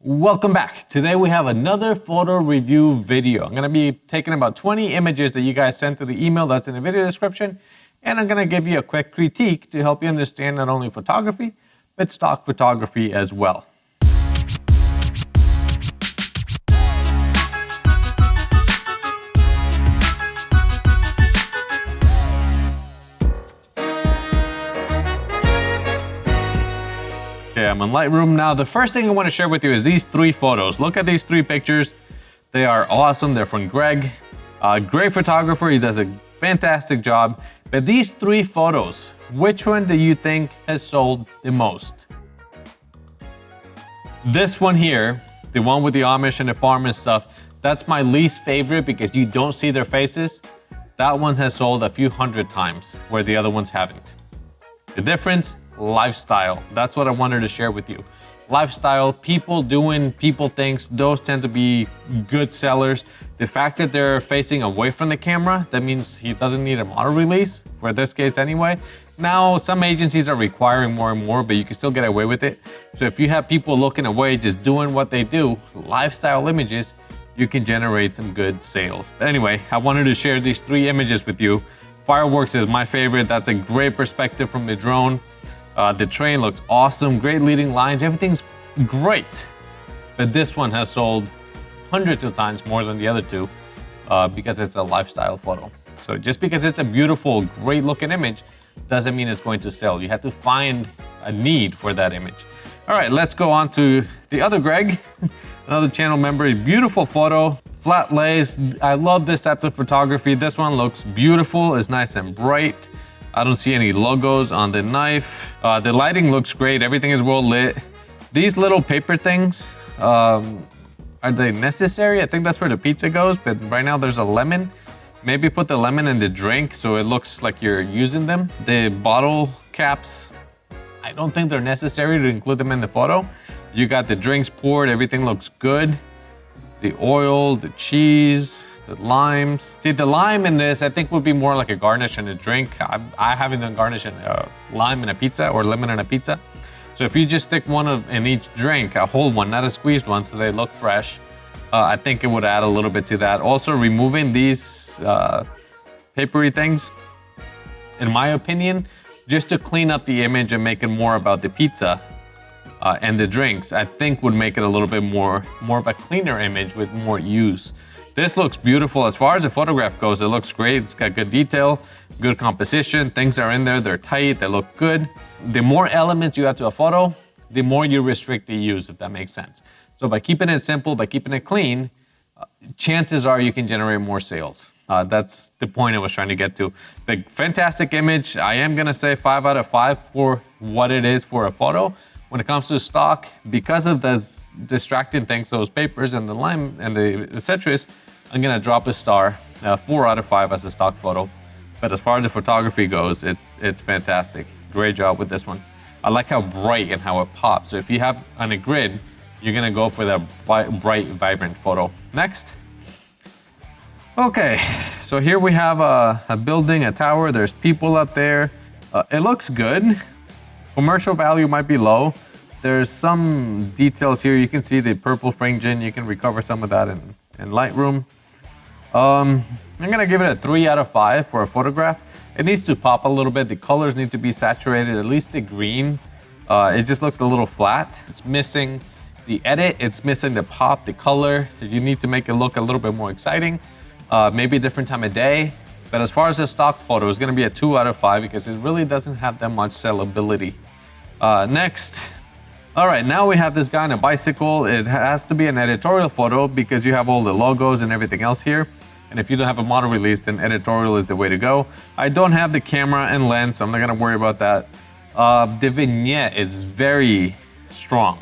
Welcome back. Today we have another photo review video. I'm going to be taking about 20 images that you guys sent to the email that's in the video description, and I'm going to give you a quick critique to help you understand not only photography, but stock photography as well. Okay, I'm in Lightroom now. The first thing I want to share with you is these three photos. Look at these three pictures. They are awesome. They're from Greg. Great photographer. He does a fantastic job. But these three photos, which one do you think has sold the most? This one here, the one with the Amish and the farm and stuff, that's my least favorite because you don't see their faces. That one has sold a few hundred times where the other ones haven't. The difference? Lifestyle. That's what I wanted to share with you. Lifestyle, people doing people things, those tend to be good sellers. The fact that they're facing away from the camera, that means he doesn't need a model release, for this case anyway. Now, some agencies are requiring more and more, but you can still get away with it. So if you have people looking away, just doing what they do, lifestyle images, you can generate some good sales. But anyway, I wanted to share these three images with you. Fireworks is my favorite. That's a great perspective from the drone. The train looks awesome, great leading lines, everything's great. But this one has sold hundreds of times more than the other two because it's a lifestyle photo. So just because it's a beautiful, great looking image doesn't mean it's going to sell. You have to find a need for that image. All right, let's go on to the other Greg, another channel member. Beautiful photo, flat lays. I love this type of photography. This one looks beautiful, it's nice and bright. I don't see any logos on the knife. The lighting looks great. Everything is well lit. These little paper things, are they necessary? I think that's where the pizza goes, but right now there's a lemon. Maybe put the lemon in the drink so it looks like you're using them. The bottle caps, I don't think they're necessary to include them in the photo. You got the drinks poured, everything looks good. The oil, the cheese, the limes. See, the lime in this, I think would be more like a garnish in a drink. I haven't done garnish in a lime in a pizza or lemon in a pizza. So if you just stick one in each drink, a whole one, not a squeezed one, so they look fresh, I think it would add a little bit to that. Also, removing these papery things, in my opinion, just to clean up the image and make it more about the pizza and the drinks, I think would make it a little bit more of a cleaner image with more use. This looks beautiful. As far as the photograph goes, it looks great. It's got good detail, good composition. Things are in there, they're tight, they look good. The more elements you add to a photo, the more you restrict the use, if that makes sense. So by keeping it simple, by keeping it clean, chances are you can generate more sales. That's the point I was trying to get to. The fantastic image. I am gonna say 5 out of 5 for what it is for a photo. When it comes to stock, because of those distracting things, those papers and the lime and the citrus, I'm gonna drop a star, 4 out of 5 as a stock photo. But as far as the photography goes, it's fantastic. Great job with this one. I like how bright and how it pops. So if you have on a grid, you're gonna go for that bright, vibrant photo. Next. Okay, so here we have a building, a tower. There's people up there. It looks good. Commercial value might be low. There's some details here. You can see the purple fringing. You can recover some of that in Lightroom. I'm gonna give it a 3 out of 5 for a photograph. It needs to pop a little bit. The colors need to be saturated, at least the green. It just looks a little flat. It's missing the edit. It's missing the pop, the color. You need to make it look a little bit more exciting. Maybe a different time of day. But as far as the stock photo, it's gonna be a 2 out of 5 because it really doesn't have that much sellability. Next. All right, now we have this guy on a bicycle. It has to be an editorial photo because you have all the logos and everything else here. And if you don't have a model release, then editorial is the way to go. I don't have the camera and lens, so I'm not gonna worry about that. The vignette is very strong.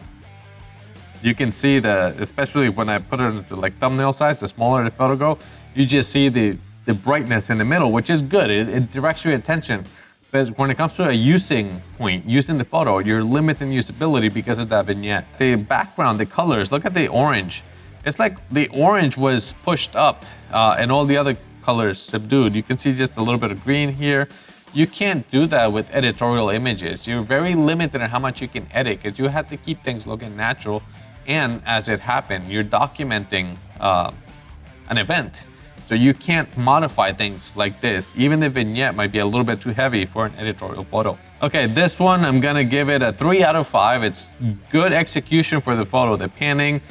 You can see especially when I put it into like thumbnail size, the smaller the photo go, you just see the brightness in the middle, which is good. It directs your attention. But when it comes to a using point, using the photo, you're limiting usability because of that vignette. The background, the colors, look at the orange. It's like the orange was pushed up and all the other colors subdued. You can see just a little bit of green here. You can't do that with editorial images. You're very limited on how much you can edit because you have to keep things looking natural. and as it happened. You're documenting an event. So you can't modify things like this. Even the vignette might be a little bit too heavy for an editorial photo. Okay, this one I'm gonna give it a 3 out of 5. It's good execution for the photo. The panning,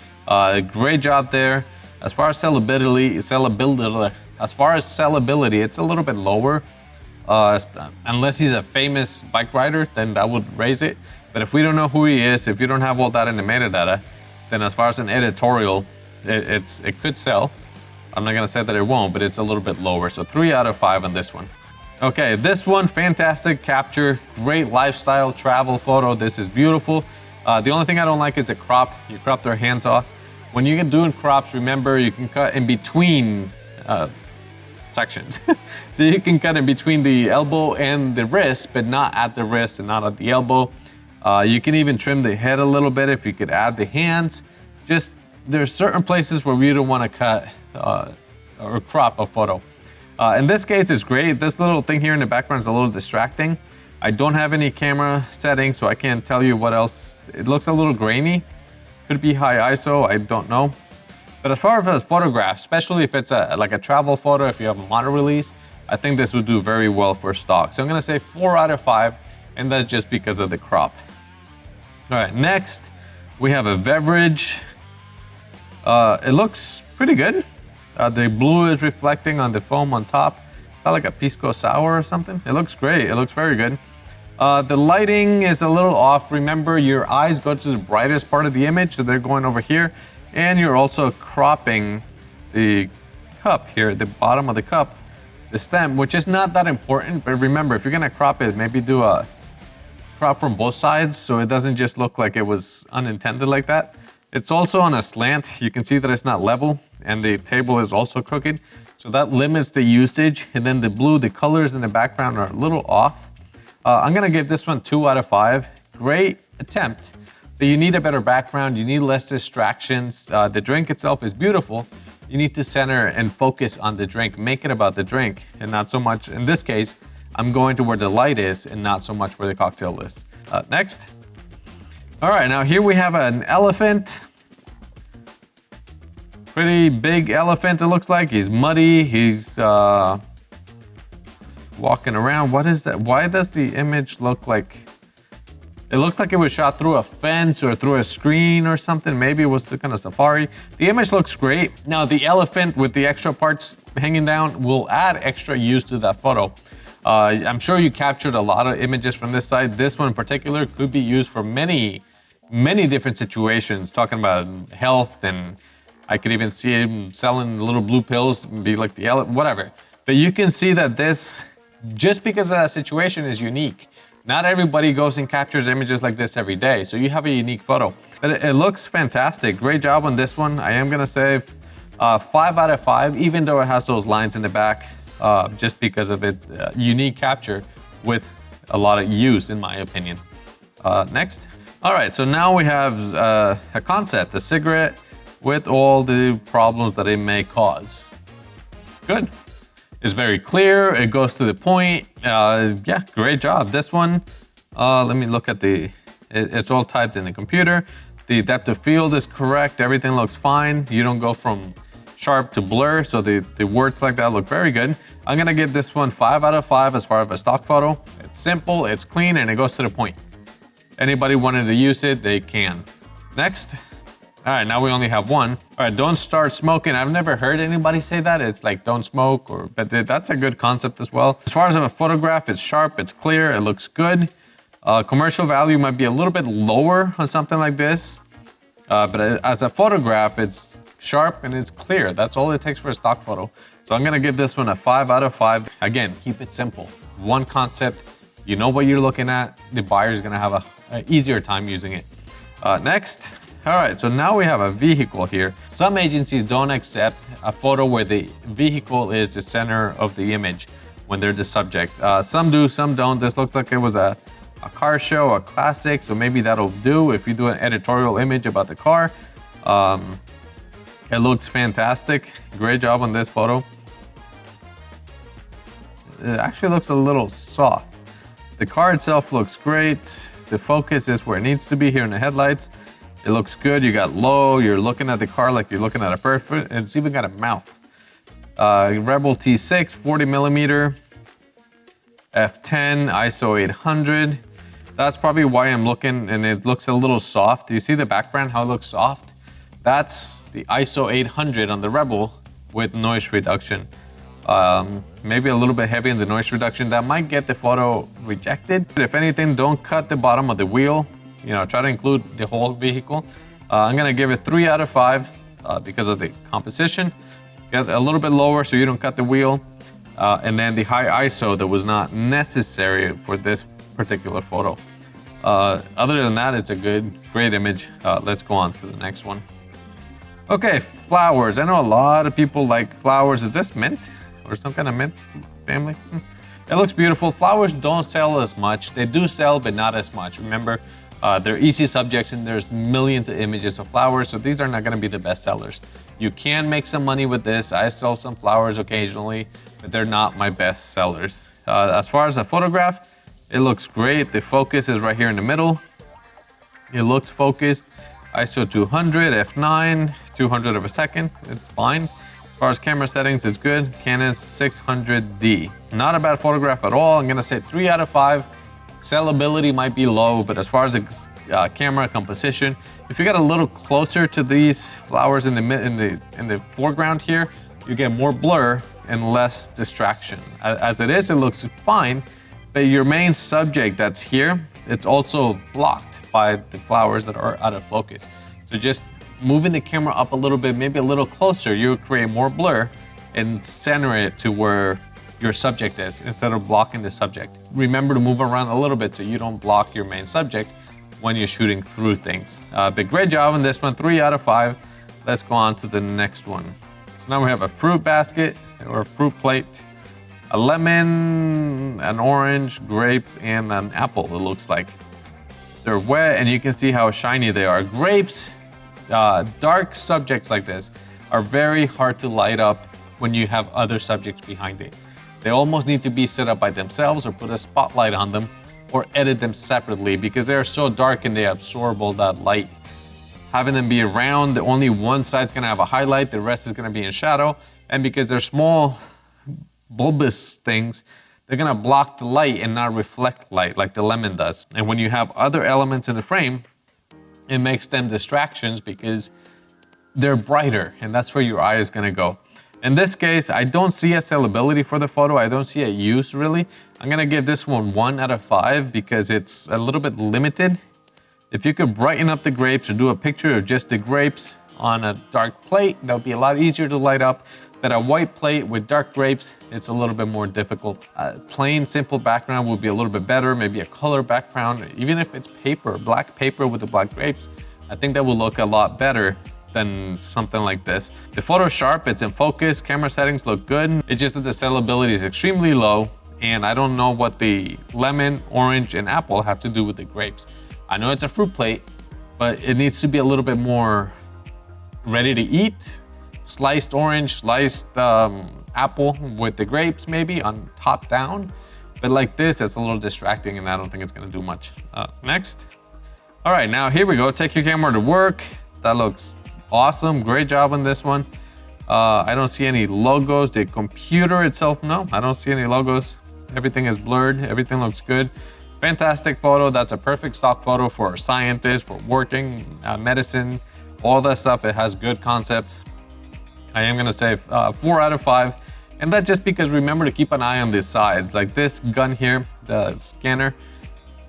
great job there. As far as sellability, it's a little bit lower. Unless he's a famous bike rider, then that would raise it. But if we don't know who he is, if you don't have all that in the metadata, then as far as an editorial, it could sell. I'm not gonna say that it won't, but it's a little bit lower. So 3 out of 5 on this one. Okay, this one, fantastic capture, great lifestyle travel photo. This is beautiful. The only thing I don't like is the crop. You crop their hands off. When you're doing crops, remember you can cut in between sections. So you can cut in between the elbow and the wrist, but not at the wrist and not at the elbow. You can even trim the head a little bit if you could add the hands. Just there's certain places where we don't want to cut or crop a photo. In this case, it's great. This little thing here in the background is a little distracting. I don't have any camera settings, so I can't tell you what else. It looks a little grainy. Could be high ISO, I don't know. But as far as photographs, especially if it's like a travel photo, if you have a model release, I think this would do very well for stock. So I'm gonna say 4 out of 5, and that's just because of the crop. All right, next we have a beverage. It looks pretty good. The blue is reflecting on the foam on top. It's not like a pisco sour or something. It looks great. It looks very good. The lighting is a little off. Remember, your eyes go to the brightest part of the image, so they're going over here. And you're also cropping the cup here, the bottom of the cup, the stem, which is not that important. But remember, if you're gonna crop it, maybe do a crop from both sides so it doesn't just look like it was unintended like that. It's also on a slant. You can see that it's not level, and the table is also crooked. So that limits the usage. And then the blue, the colors in the background are a little off. I'm gonna give this one 2 out of 5. Great attempt, but you need a better background. You need less distractions. The drink itself is beautiful. You need to center and focus on the drink. Make it about the drink and not so much, in this case, I'm going to where the light is and not so much where the cocktail is. Next. All right, now here we have an elephant. Pretty big elephant, it looks like. He's muddy, he's walking around. What is that? Why does the image look like, it looks like it was shot through a fence or through a screen or something. Maybe it was the kind of safari. The image looks great. Now the elephant with the extra parts hanging down will add extra use to that photo. I'm sure you captured a lot of images from this side. This one in particular could be used for many different situations, talking about health, and I could even see him selling little blue pills and be like the elephant, whatever. But you can see that this, just because of that situation, is unique. Not everybody goes and captures images like this every day, so you have a unique photo. But it looks fantastic. Great job on this one. I am gonna say 5 out of 5, even though it has those lines in the back, just because of its unique capture with a lot of use, in my opinion. Next. All right, so now we have a concept, a cigarette with all the problems that it may cause. Good. It's very clear, it goes to the point. Yeah, great job. This one, let me look at it's all typed in the computer. The depth of field is correct, everything looks fine. You don't go from sharp to blur, so the words like that look very good. I'm gonna give this one 5 out of 5 as far as a stock photo. It's simple, it's clean, and it goes to the point. Anybody wanted to use it, they can. Next. All right, now we only have one. All right, don't start smoking. I've never heard anybody say that. It's like don't smoke, but that's a good concept as well. As far as a photograph, it's sharp, it's clear, it looks good. Commercial value might be a little bit lower on something like this, but as a photograph, it's sharp and it's clear. That's all it takes for a stock photo. So I'm gonna give this one a 5 out of 5. Again, keep it simple. One concept, you know what you're looking at. The buyer is gonna have an easier time using it. Next. All right, so now we have a vehicle here. Some agencies don't accept a photo where the vehicle is the center of the image when they're the subject. Some do, some don't. This looked like it was a car show, a classic, so maybe that'll do if you do an editorial image about the car. It looks fantastic. Great job on this photo. It actually looks a little soft. The car itself looks great. The focus is where it needs to be here in the headlights. It looks good. You got low. You're looking at the car like you're looking at a person. And it's even got a mouth. Rebel T6, 40 millimeter, f10, ISO 800. That's probably why I'm looking, and it looks a little soft. Do you see the background, how it looks soft? That's the ISO 800 on the Rebel with noise reduction. Maybe a little bit heavy in the noise reduction. That might get the photo rejected. If anything, don't cut the bottom of the wheel. You know, try to include the whole vehicle. I'm gonna give it 3 out of 5 because of the composition. Get a little bit lower so you don't cut the wheel. And then the high ISO that was not necessary for this particular photo. Other than that, it's a great image. Let's go on to the next one. Okay, flowers. I know a lot of people like flowers. Is this mint or some kind of mint family? It looks beautiful. Flowers don't sell as much. They do sell, but not as much. Remember, they're easy subjects and there's millions of images of flowers, so these are not gonna be the best sellers. You can make some money with this. I sell some flowers occasionally, but they're not my best sellers. As far as the photograph, it looks great. The focus is right here in the middle. It looks focused. ISO 200, f9, 200 of a second. It's fine. As far as camera settings, it's good. Canon 600D. Not a bad photograph at all. I'm gonna say 3 out of 5. Sellability might be low, but as far as the camera composition, if you get a little closer to these flowers in the foreground here, you get more blur and less distraction. As it is, it looks fine, but your main subject that's here, it's also blocked by the flowers that are out of focus. So just moving the camera up a little bit, maybe a little closer, you create more blur and center it to where your subject is instead of blocking the subject. Remember to move around a little bit so you don't block your main subject when you're shooting through things. But great job on this one, 3 out of 5. Let's go on to the next one. So now we have a fruit basket or a fruit plate, a lemon, an orange, grapes, and an apple, it looks like. They're wet and you can see how shiny they are. Grapes, dark subjects like this are very hard to light up when you have other subjects behind it. They almost need to be set up by themselves or put a spotlight on them or edit them separately because they're so dark and they absorb all that light. Having them be around, only one side's gonna have a highlight, the rest is gonna be in shadow. And because they're small, bulbous things, they're gonna block the light and not reflect light like the lemon does. And when you have other elements in the frame, it makes them distractions because they're brighter and that's where your eye is gonna go. In this case, I don't see a sellability for the photo. I don't see a use really. I'm gonna give this one 1 out of 5 because it's a little bit limited. If you could brighten up the grapes or do a picture of just the grapes on a dark plate, that would be a lot easier to light up. But a white plate with dark grapes, it's a little bit more difficult. Plain, simple background would be a little bit better. Maybe a color background, even if it's paper, black paper with the black grapes, I think that will look a lot better than something like this. The photo's sharp, it's in focus, camera settings look good. It's just that the sellability is extremely low and I don't know what the lemon, orange, and apple have to do with the grapes. I know it's a fruit plate, but it needs to be a little bit more ready to eat. Sliced orange, sliced apple with the grapes maybe on top down. But like this, it's a little distracting and I don't think it's gonna do much. Next. All right, now here we go. Take your camera to work. That looks awesome, great job on this one. I don't see any logos. The computer itself, no, I don't see any logos. Everything is blurred, everything looks good. Fantastic photo. That's a perfect stock photo for scientists, for working, medicine, all that stuff. It has good concepts. I am gonna say 4 out of 5. And that's just because remember to keep an eye on the sides. Like this gun here, the scanner,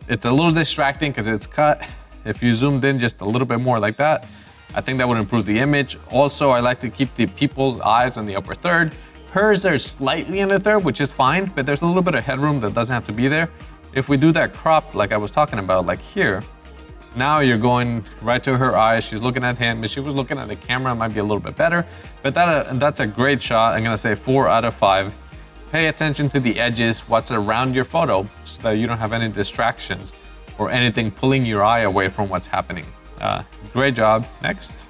it's a little distracting because it's cut. If you zoomed in just a little bit more like that, I think that would improve the image. Also, I like to keep the people's eyes on the upper third. Hers are slightly in the third, which is fine, but there's a little bit of headroom that doesn't have to be there. If we do that crop, like I was talking about, like here, now you're going right to her eyes. She's looking at him. If she was looking at the camera, it might be a little bit better, but that's a great shot. I'm gonna say 4 out of 5. Pay attention to the edges, what's around your photo, so that you don't have any distractions or anything pulling your eye away from what's happening. Great job. Next.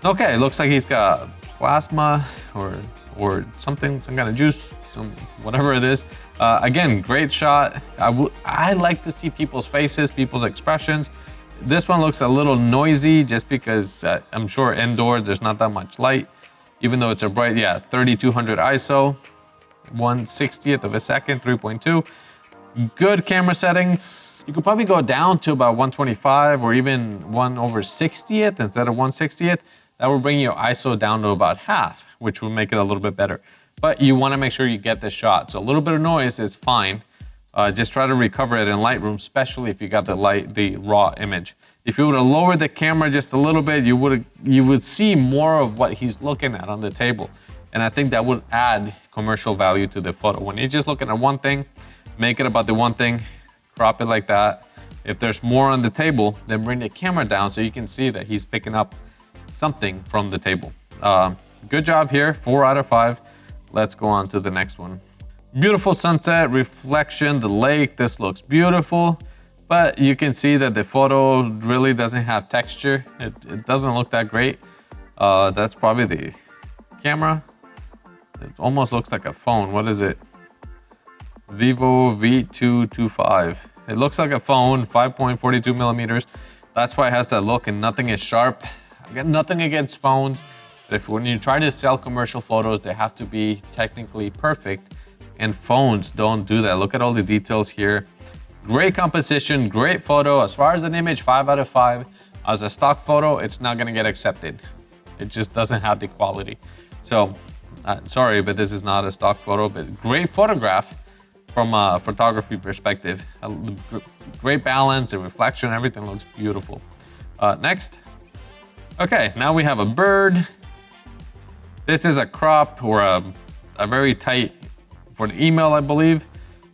Okay, looks like he's got plasma or something, some kind of juice, whatever it is. Again, great shot. I like to see people's faces, people's expressions. This one looks a little noisy just because I'm sure indoors there's not that much light, even though it's a bright, 3200 ISO, 1/60th of a second, 3.2. Good camera settings. You could probably go down to about 125 or even 1/60th instead of 1/60th. That will bring your ISO down to about half, which will make it a little bit better. But you want to make sure you get the shot. So a little bit of noise is fine. Just try to recover it in Lightroom, especially if you got the raw image. If you were to lower the camera just a little bit, you would see more of what he's looking at on the table. And I think that would add commercial value to the photo. When you're just looking at one thing, make it about the one thing, crop it like that. If there's more on the table, then bring the camera down so you can see that he's picking up something from the table. Good job here, 4 out of 5. Let's go on to the next one. Beautiful sunset, reflection, the lake. This looks beautiful, but you can see that the photo really doesn't have texture. It doesn't look that great. That's probably the camera. It almost looks like a phone. What is it? Vivo V225. It looks like a phone, 5.42 millimeters. That's why it has that look, and nothing is sharp. I got nothing against phones, but when you try to sell commercial photos, they have to be technically perfect, and phones don't do that. Look at all the details here. Great composition, great photo. As far as an image, 5 out of 5. As a stock photo, it's not gonna get accepted. It just doesn't have the quality. So, sorry, but this is not a stock photo, but great photograph from a photography perspective. Great balance, the reflection, everything looks beautiful. Next. Okay, now we have a bird. This is a crop or a very tight for the email, I believe.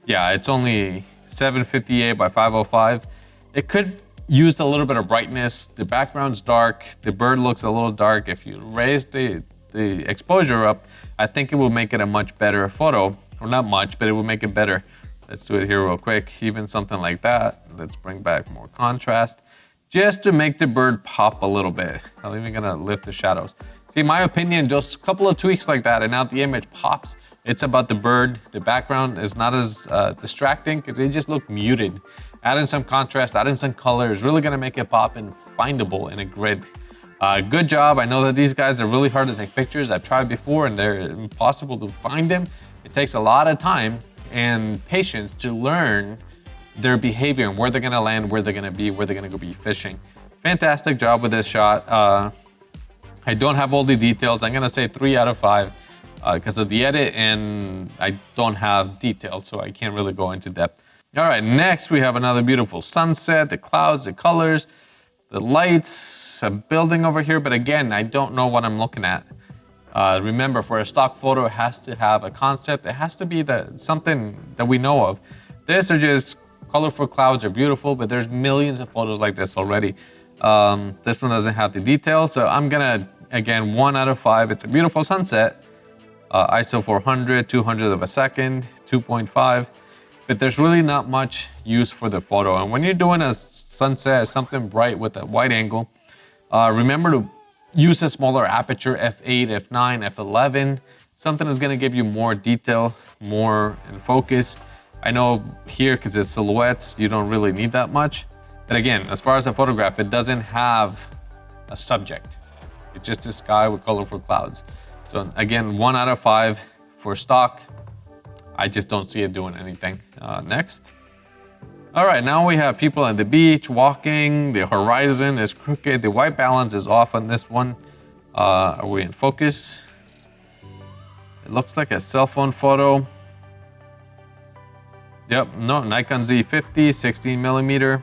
Yeah, it's only 758 by 505. It could use a little bit of brightness. The background's dark. The bird looks a little dark. If you raise the exposure up, I think it will make it a much better photo. Or not much, but it will make it better. Let's do it here real quick. Even something like that. Let's bring back more contrast, just to make the bird pop a little bit. I'm even gonna lift the shadows. See, in my opinion, just a couple of tweaks like that, and now the image pops. It's about the bird. The background is not as distracting because they just look muted. Adding some contrast, adding some color is really gonna make it pop and findable in a grid. Good job. I know that these guys are really hard to take pictures. I've tried before and they're impossible to find them. It takes a lot of time and patience to learn their behavior and where they're gonna land, where they're gonna be, where they're gonna go be fishing. Fantastic job with this shot. I don't have all the details. I'm gonna say 3 out of 5 because of the edit, and I don't have details, so I can't really go into depth. All right, next we have another beautiful sunset, the clouds, the colors, the lights, a building over here, but again, I don't know what I'm looking at. Remember, for a stock photo, it has to have a concept. It has to be something that we know of. This are just colorful clouds are beautiful, but there's millions of photos like this already. This one doesn't have the details, so I'm gonna, again, 1 out of 5. It's a beautiful sunset. ISO 400, 200th of a second, 2.5. But there's really not much use for the photo. And when you're doing a sunset, something bright with a wide angle, remember to use a smaller aperture, f8, f9, f11, something that's gonna give you more detail, more in focus. I know here, because it's silhouettes, you don't really need that much. But again, as far as a photograph, it doesn't have a subject. It's just a sky with colorful clouds. So again, 1 out of 5 for stock. I just don't see it doing anything. Next. All right, now we have people on the beach walking. The horizon is crooked. The white balance is off on this one. Are we in focus? It looks like a cell phone photo. Yep, no, Nikon Z50, 16 millimeter.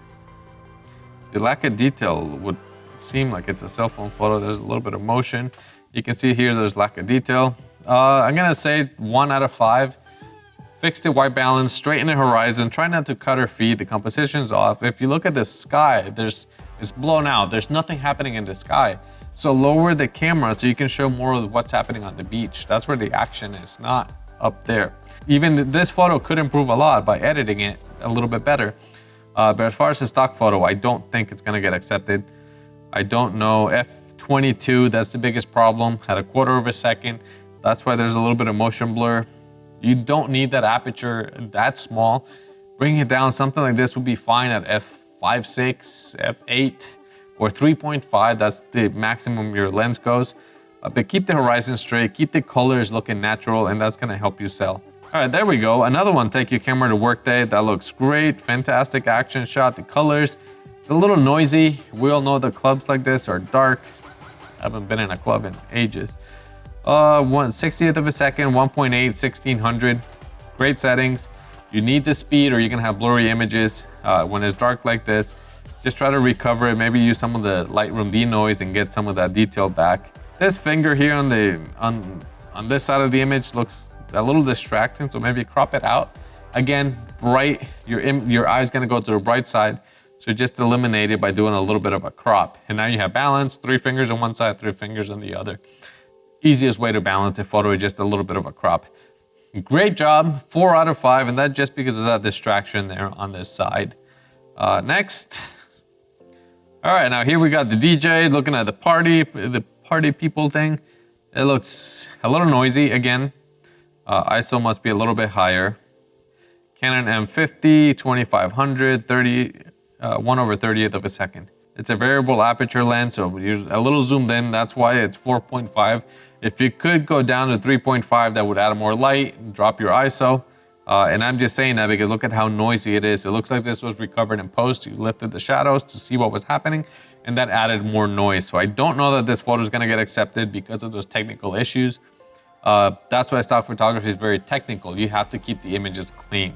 The lack of detail would seem like it's a cell phone photo. There's a little bit of motion. You can see here there's lack of detail. I'm gonna say 1 out of 5. Fix the white balance, straighten the horizon, try not to cut or feed, the composition's off. If you look at the sky, it's blown out. There's nothing happening in the sky. So lower the camera so you can show more of what's happening on the beach. That's where the action is, not up there. Even this photo could improve a lot by editing it a little bit better. But as far as the stock photo, I don't think it's gonna get accepted. I don't know, f22, that's the biggest problem, at a 1/4 of a second. That's why there's a little bit of motion blur. You don't need that aperture that small. Bring it down, something like this would be fine at 5.6, f8, or 3.5. That's the maximum your lens goes. But keep the horizon straight, keep the colors looking natural, and that's gonna help you sell. All right, there we go. Another one, take your camera to work day. That looks great, fantastic action shot. The colors, it's a little noisy. We all know the clubs like this are dark. I haven't been in a club in ages. 1/60th of a second, 1.8, 1600. Great settings. You need the speed or you're gonna have blurry images. When it's dark like this, just try to recover it. Maybe use some of the Lightroom denoise and get some of that detail back. This finger here on this side of the image looks a little distracting, so maybe crop it out. Again, bright, your eye's gonna go to the bright side, so just eliminate it by doing a little bit of a crop. And now you have balance, 3 fingers on one side, 3 fingers on the other. Easiest way to balance a photo is just a little bit of a crop. Great job, 4 out of 5, and that's just because of that distraction there on this side. Next. All right, now here we got the DJ looking at the party people thing. It looks a little noisy again. ISO must be a little bit higher. Canon M50, 2500, 1/30th of a second. It's a variable aperture lens, so you're a little zoomed in. That's why it's 4.5. If you could go down to 3.5, that would add more light, drop your ISO. And I'm just saying that because look at how noisy it is. It looks like this was recovered in post. You lifted the shadows to see what was happening, and that added more noise. So I don't know that this photo is gonna get accepted because of those technical issues. That's why stock photography is very technical. You have to keep the images clean.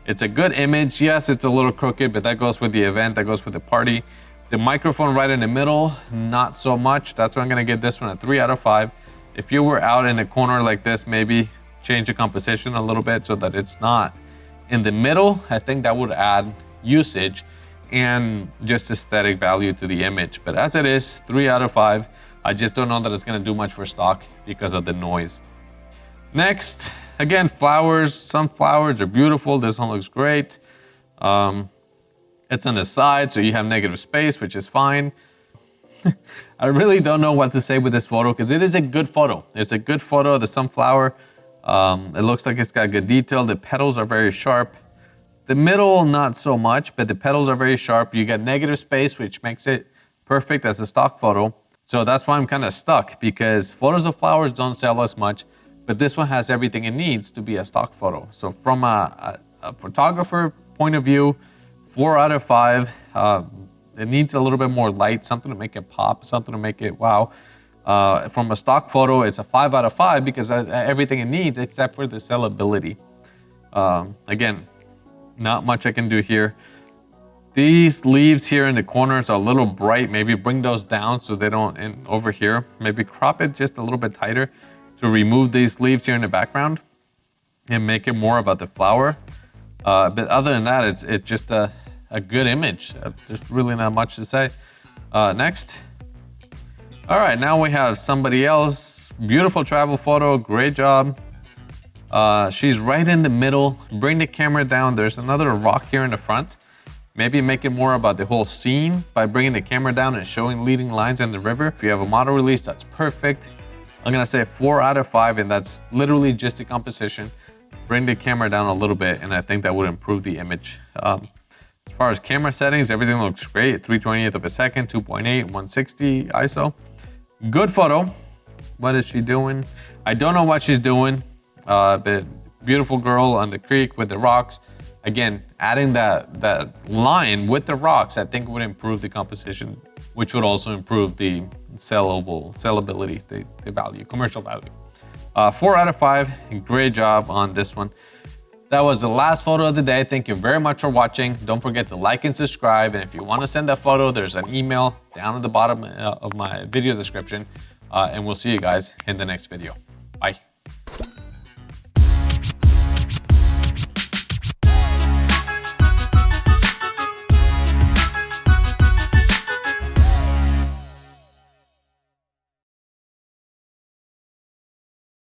It's a good image. Yes, it's a little crooked, but that goes with the event, that goes with the party. The microphone right in the middle, not so much. That's why I'm gonna give this one a 3 out of 5. If you were out in a corner like this, maybe change the composition a little bit so that it's not in the middle. I think that would add usage and just aesthetic value to the image. But as it is, 3 out of 5. I just don't know that it's gonna do much for stock because of the noise. Next, again, flowers. Some flowers are beautiful. This one looks great. It's on the side, so you have negative space, which is fine. I really don't know what to say with this photo because it is a good photo. It's a good photo of the sunflower. It looks like it's got good detail. The petals are very sharp. The middle, not so much, but the petals are very sharp. You get negative space, which makes it perfect as a stock photo. So that's why I'm kind of stuck, because photos of flowers don't sell as much, but this one has everything it needs to be a stock photo. So from a photographer point of view, 4 out of 5. It needs a little bit more light, something to make it pop, something to make it wow. From a stock photo, it's a 5 out of 5 because everything it needs except for the sellability. Again, not much I can do here. These leaves here in the corners are a little bright. Maybe bring those down so they don't, and over here, maybe crop it just a little bit tighter to remove these leaves here in the background and make it more about the flower. But other than that, it's just a good image. There's really not much to say. Next. All right, now we have somebody else. Beautiful travel photo, great job. She's right in the middle. Bring the camera down. There's another rock here in the front. Maybe make it more about the whole scene by bringing the camera down and showing leading lines in the river. If you have a model release, that's perfect. I'm gonna say 4 out of 5, and that's literally just the composition. Bring the camera down a little bit, and I think that would improve the image. As far as camera settings, everything looks great. 3/28th of a second, 2.8, 160 ISO. Good photo. What is she doing? I don't know what she's doing. But beautiful girl on the creek with the rocks. Again, adding that line with the rocks, I think would improve the composition, which would also improve the sellability, the value, commercial value. 4 out of 5, great job on this one. That was the last photo of the day. Thank you very much for watching. Don't forget to like and subscribe. And if you want to send that photo, there's an email down at the bottom of my video description. And we'll see you guys in the next video. Bye.